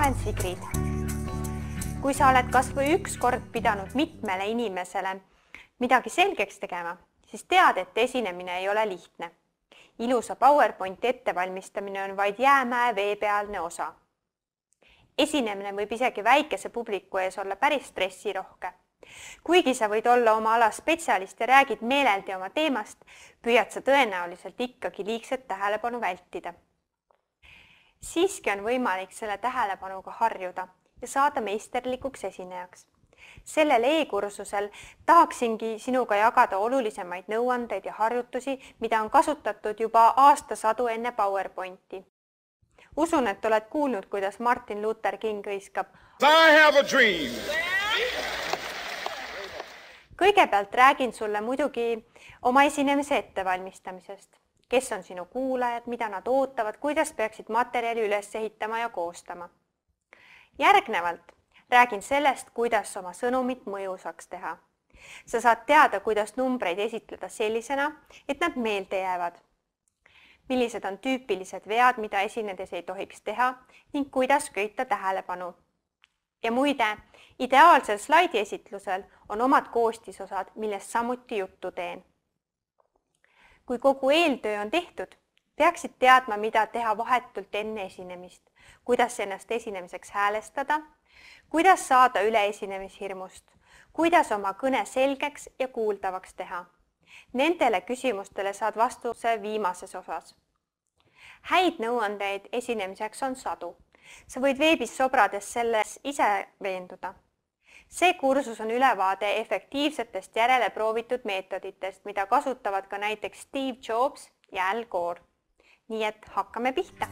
olen Sigrid. Kui sa oled kas või üks kord pidanud mitmele inimesele midagi selgeks tegema, siis tead, et esinemine ei ole lihtne. Ilusa PowerPointi ettevalmistamine on vaid jäämäe veepealne osa. Esinemine võib isegi väikese publiku ees olla päris stressirohke. Kuigi sa võid olla oma ala spetsialist ja räägid meeleldi oma teemast, püüad sa tõenäoliselt ikkagi liigset tähelepanu vältida. Siiski on võimalik selle tähelepanuga harjuda ja saada meisterlikuks esinejaks. Sellel e-kursusel tahaksingi sinuga jagada olulisemaid nõuandeid ja harjutusi, mida on kasutatud juba aastasadu enne PowerPointi. Usun, et oled kuulnud, kuidas Martin Luther King hõiskab I have a dream. Kõigepealt räägin sulle muidugi oma esinemise ettevalmistamisest. Kes on sinu kuulajad, mida nad ootavad, kuidas peaksid materjali üles ehitama ja koostama. Järgnevalt räägin sellest, kuidas oma sõnumit mõjusaks teha. Sa saad teada, kuidas numbreid esitleda sellisena, et nad meelde jäävad. Millised on tüüpilised vead, mida esinedes ei tohiks teha ning kuidas köita tähelepanu. Ja muide, ideaalsel slaidiesitlusel on omad koostisosad, millest samuti juttu teen. Kui kogu eeltöö on tehtud, peaksid teadma, mida teha vahetult enne esinemist, kuidas ennast esinemiseks häälestada, kuidas saada üle esinemishirmust, kuidas oma kõne selgeks ja kuuldavaks teha. Nendele küsimustele saad vastuse viimases osas. Häid nõuandeid esinemiseks on sadu. Sa võid veebis sobrades selles ise veenduda. See kursus on ülevaade efektiivsetest järele proovitud meetoditest, mida kasutavad ka näiteks Steve Jobs ja Al Gore. Nii et hakkame pihta.